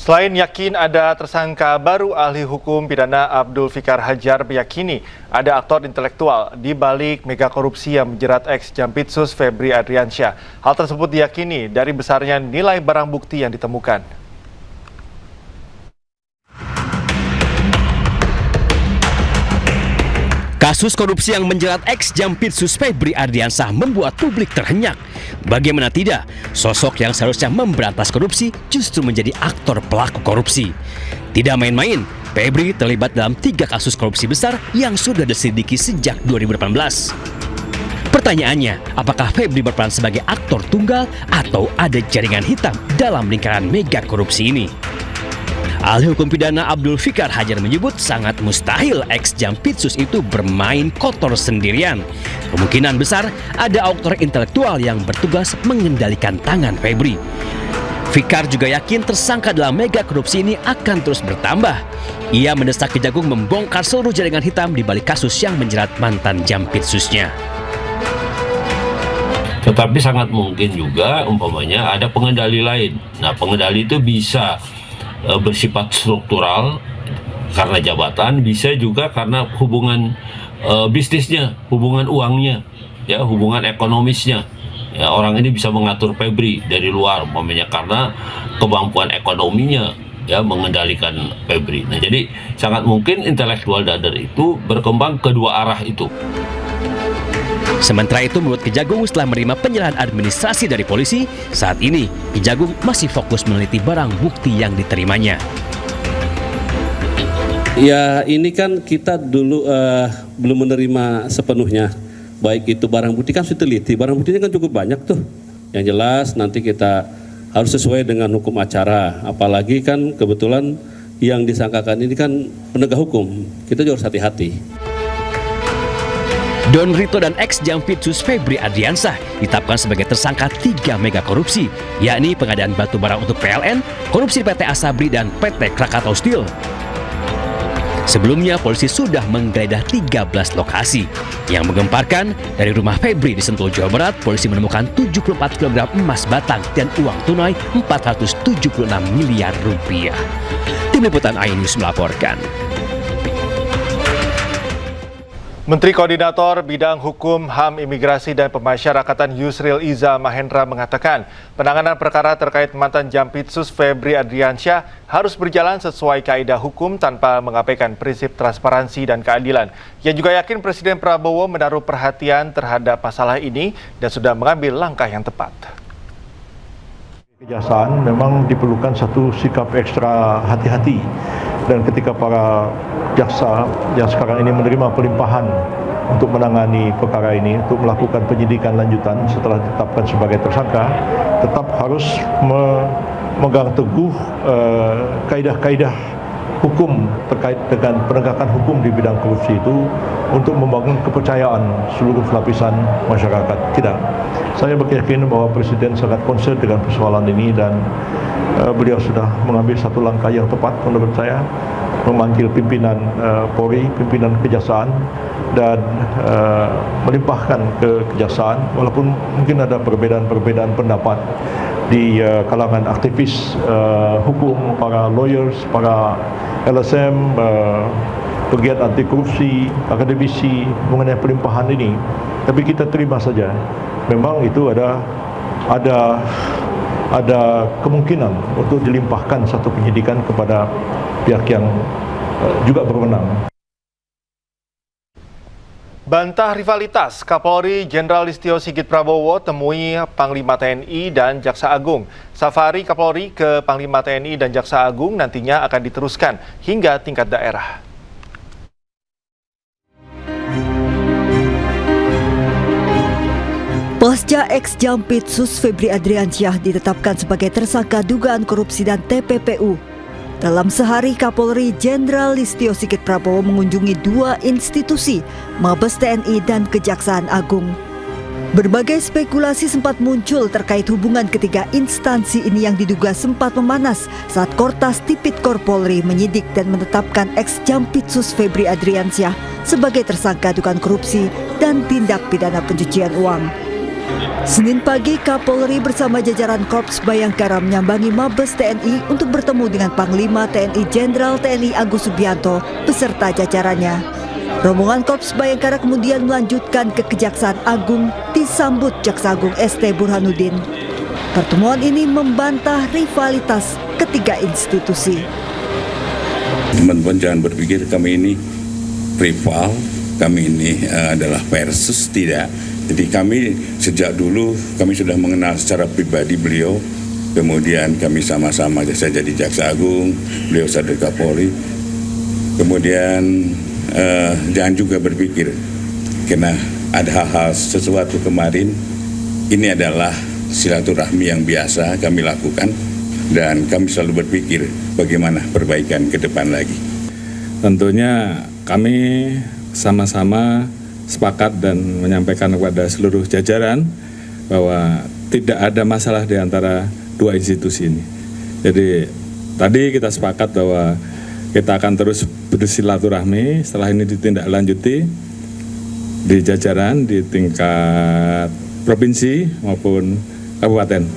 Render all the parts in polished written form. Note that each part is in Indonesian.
Selain yakin ada tersangka baru, ahli hukum pidana Abdul Fikar Hajar meyakini ada aktor intelektual di balik mega korupsi yang menjerat ex-Jampitsus Febri Adriansyah. Hal tersebut diyakini dari besarnya nilai barang bukti yang ditemukan. Kasus korupsi yang menjerat ex-Jampitsus Febri Adriansyah membuat publik terhenyak. Bagaimana tidak, sosok yang seharusnya memberantas korupsi justru menjadi aktor pelaku korupsi. Tidak main-main, Febri terlibat dalam 3 kasus korupsi besar yang sudah diselidiki sejak 2018. Pertanyaannya, apakah Febri berperan sebagai aktor tunggal atau ada jaringan hitam dalam lingkaran mega korupsi ini? Ahli hukum pidana Abdul Fikar Hajar menyebut sangat mustahil ex-Jampitsus itu bermain kotor sendirian. Kemungkinan besar ada aktor intelektual yang bertugas mengendalikan tangan Febri. Fikar juga yakin tersangka dalam mega korupsi ini akan terus bertambah. Ia mendesak Kejagung membongkar seluruh jaringan hitam di balik kasus yang menjerat mantan Jampitsusnya. Tetapi sangat mungkin juga umpamanya ada pengendali lain. Nah, pengendali itu bisa bersifat struktural karena jabatan, bisa juga karena hubungan bisnisnya, hubungan uangnya, ya, hubungan ekonomisnya. Ya, orang ini bisa mengatur Febri dari luar, umpamanya karena kemampuan ekonominya, ya, mengendalikan Febri. Nah, jadi sangat mungkin intelektual dader itu berkembang kedua arah itu. Sementara itu, menurut Kejagung, setelah menerima penyerahan administrasi dari polisi, saat ini Kejagung masih fokus meneliti barang bukti yang diterimanya. Ya, ini kan kita dulu belum menerima sepenuhnya. Baik itu barang bukti kan sudah teliti, barang buktinya kan cukup banyak tuh. Yang jelas nanti kita harus sesuai dengan hukum acara. Apalagi kan kebetulan yang disangkakan ini kan penegak hukum, kita juga harus hati-hati. Don Rito dan ex-Jampitsus Febri Adriansyah ditetapkan sebagai tersangka 3 mega korupsi, yakni pengadaan batu bara untuk PLN, korupsi PT Asabri, dan PT Krakatau Steel. Sebelumnya, polisi sudah menggeledah 13 lokasi. Yang menggemparkan, dari rumah Febri di Sentul, Jawa Barat, polisi menemukan 74 kg emas batang dan uang tunai 476 miliar rupiah. Tim Liputan iNews melaporkan. Menteri Koordinator Bidang Hukum, HAM, Imigrasi, dan Pemasyarakatan Yusril Iza Mahendra mengatakan penanganan perkara terkait mantan Jampitsus Febri Adriansyah harus berjalan sesuai kaidah hukum tanpa mengabaikan prinsip transparansi dan keadilan. Ia juga yakin Presiden Prabowo menaruh perhatian terhadap masalah ini dan sudah mengambil langkah yang tepat. Kejaksaan memang diperlukan satu sikap ekstra hati-hati, dan ketika para jaksa yang sekarang ini menerima pelimpahan untuk menangani perkara ini, untuk melakukan penyidikan lanjutan setelah ditetapkan sebagai tersangka, tetap harus memegang teguh kaidah-kaidah hukum terkait dengan penegakan hukum di bidang korupsi itu untuk membangun kepercayaan seluruh lapisan masyarakat kita. Saya berkeyakinan bahwa Presiden sangat concern dengan persoalan ini dan beliau sudah mengambil satu langkah yang tepat menurut saya, memanggil pimpinan Polri, pimpinan Kejaksaan, dan melimpahkan ke Kejaksaan walaupun mungkin ada perbedaan-perbedaan pendapat di kalangan aktivis hukum, para lawyers, para LSM, pegiat anti korupsi, akademisi mengenai pelimpahan ini. Tapi kita terima saja. Memang itu ada kemungkinan untuk dilimpahkan satu penyidikan kepada pihak yang juga berwenang. Bantah rivalitas, Kapolri Jenderal Listio Sigit Prabowo temui Panglima TNI dan Jaksa Agung. Safari Kapolri ke Panglima TNI dan Jaksa Agung nantinya akan diteruskan hingga tingkat daerah. Pasca ex-Jampitsus Febri Adriansyah ditetapkan sebagai tersangka dugaan korupsi dan TPPU. Dalam sehari, Kapolri Jenderal Listio Sigit Prabowo mengunjungi 2 institusi, Mabes TNI dan Kejaksaan Agung. Berbagai spekulasi sempat muncul terkait hubungan ketiga instansi ini yang diduga sempat memanas saat Kortas Tipikor Polri menyidik dan menetapkan ex-Jampitsus Febri Adriansyah sebagai tersangka dugaan korupsi dan tindak pidana pencucian uang. Senin pagi, Kapolri bersama jajaran Korps Bayangkara menyambangi Mabes TNI untuk bertemu dengan Panglima TNI Jenderal TNI Agus Subianto beserta jajarannya. Rombongan Korps Bayangkara kemudian melanjutkan ke Kejaksaan Agung disambut Jaksa Agung ST Burhanuddin. Pertemuan ini membantah rivalitas ketiga institusi. Teman-teman jangan berpikir kami ini rival, kami ini adalah versus, tidak. Jadi kami sejak dulu kami sudah mengenal secara pribadi beliau, kemudian kami sama-sama, saya jadi Jaksa Agung, beliau jadi Kapolri. Kemudian jangan juga berpikir karena ada hal-hal sesuatu kemarin, ini adalah silaturahmi yang biasa kami lakukan dan kami selalu berpikir bagaimana perbaikan ke depan lagi. Tentunya kami sama-sama sepakat dan menyampaikan kepada seluruh jajaran bahwa tidak ada masalah di antara dua institusi ini. Jadi tadi kita sepakat bahwa kita akan terus bersilaturahmi, setelah ini ditindaklanjuti di jajaran di tingkat provinsi maupun kabupaten.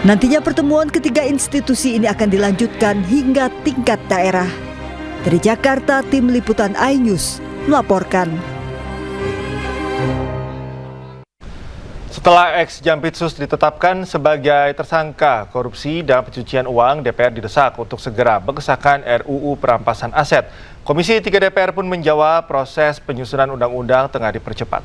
Nantinya pertemuan ketiga institusi ini akan dilanjutkan hingga tingkat daerah. Dari Jakarta, Tim Liputan iNews melaporkan. Setelah ex-Jampitsus ditetapkan sebagai tersangka korupsi dan pencucian uang, DPR didesak untuk segera mengesahkan RUU Perampasan Aset. Komisi 3 DPR pun menjawab proses penyusunan undang-undang tengah dipercepat.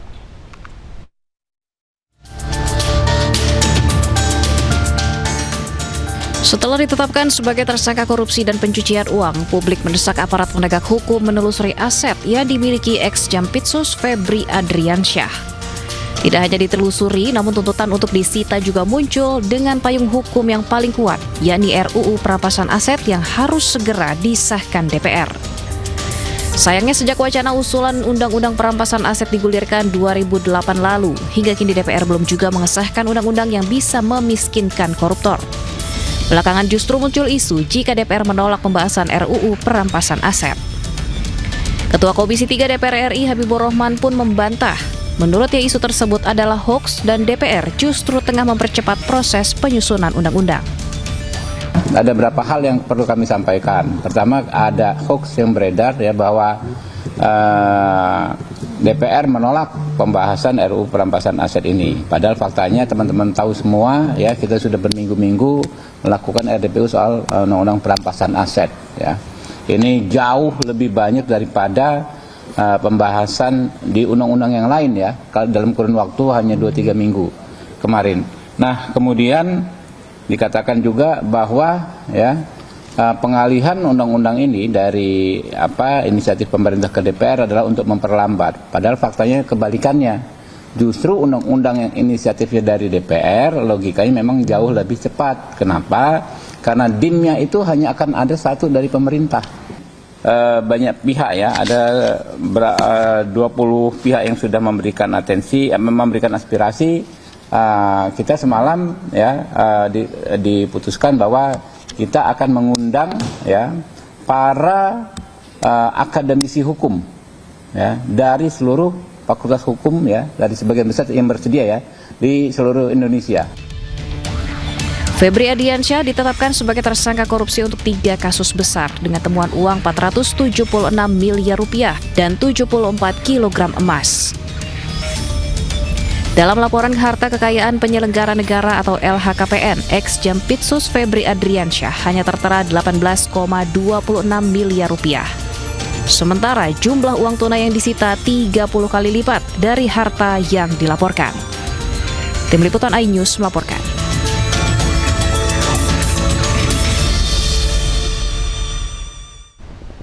Setelah ditetapkan sebagai tersangka korupsi dan pencucian uang, publik mendesak aparat penegak hukum menelusuri aset yang dimiliki ex-Jampitsus Febri Adriansyah. Tidak hanya ditelusuri, namun tuntutan untuk disita juga muncul dengan payung hukum yang paling kuat, yakni RUU Perampasan Aset yang harus segera disahkan DPR. Sayangnya sejak wacana usulan Undang-Undang Perampasan Aset digulirkan 2008 lalu, hingga kini DPR belum juga mengesahkan undang-undang yang bisa memiskinkan koruptor. Belakangan justru muncul isu jika DPR menolak pembahasan RUU Perampasan Aset. Ketua Komisi 3 DPR RI Habibur Rahman pun membantah. Menurutnya isu tersebut adalah hoaks dan DPR justru tengah mempercepat proses penyusunan undang-undang. Ada beberapa hal yang perlu kami sampaikan. Pertama, ada hoaks yang beredar ya bahwa DPR menolak pembahasan RUU Perampasan Aset ini. Padahal faktanya teman-teman tahu semua ya, kita sudah berminggu-minggu melakukan RDPU soal Undang-Undang Perampasan Aset ya. Ini jauh lebih banyak daripada pembahasan di undang-undang yang lain ya, dalam kurun waktu hanya 2-3 minggu kemarin. Nah, kemudian dikatakan juga bahwa ya pengalihan undang-undang ini dari inisiatif pemerintah ke DPR adalah untuk memperlambat. Padahal faktanya kebalikannya. Justru undang-undang yang inisiatifnya dari DPR logikanya memang jauh lebih cepat. Kenapa? Karena DIM-nya itu hanya akan ada satu dari pemerintah. Banyak pihak ya, ada 20 pihak yang sudah memberikan atensi, memberikan aspirasi. Kita semalam ya diputuskan bahwa kita akan mengundang ya para akademisi hukum ya dari seluruh fakultas hukum ya, dari sebagian besar yang bersedia ya di seluruh Indonesia. Febri Adriansyah ditetapkan sebagai tersangka korupsi untuk 3 kasus besar dengan temuan uang 476 miliar rupiah dan 74 kilogram emas. Dalam laporan harta kekayaan penyelenggara negara atau LHKPN, ex-Jampitsus Febri Adriansyah hanya tertera 18,26 miliar rupiah. Sementara jumlah uang tunai yang disita 30 kali lipat dari harta yang dilaporkan. Tim Liputan iNews melaporkan.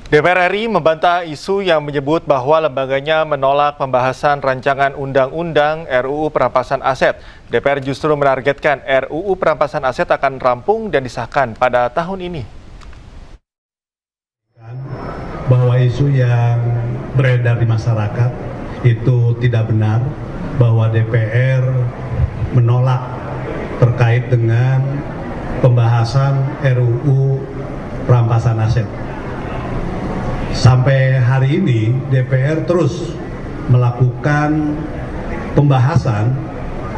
DPR RI membantah isu yang menyebut bahwa lembaganya menolak pembahasan rancangan undang-undang RUU Perampasan Aset. DPR justru menargetkan RUU Perampasan Aset akan rampung dan disahkan pada tahun ini. Bahwa isu yang beredar di masyarakat itu tidak benar, bahwa DPR menolak terkait dengan pembahasan RUU Perampasan Aset. Sampai hari ini DPR terus melakukan pembahasan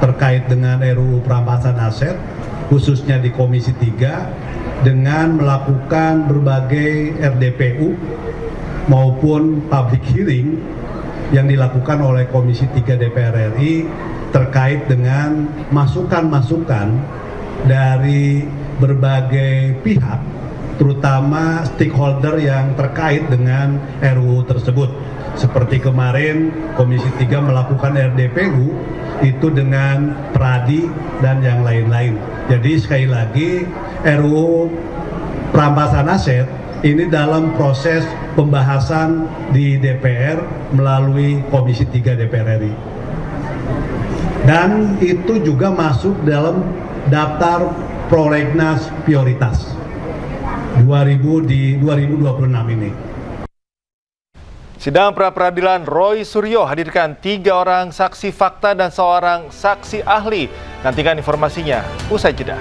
terkait dengan RUU perampasan aset, khususnya di Komisi 3, dengan melakukan berbagai RDPU maupun public hearing yang dilakukan oleh Komisi 3 DPR RI terkait dengan masukan-masukan dari berbagai pihak, terutama stakeholder yang terkait dengan RUU tersebut. Seperti kemarin Komisi 3 melakukan RDPU itu dengan Pradi dan yang lain-lain. Jadi sekali lagi RUU perampasan aset ini dalam proses pembahasan di DPR melalui Komisi 3 DPR RI. Dan itu juga masuk dalam daftar prolegnas prioritas 2026 ini. Sidang pra-peradilan Roy Suryo hadirkan 3 orang saksi fakta dan seorang saksi ahli. Nantikan informasinya usai jeda.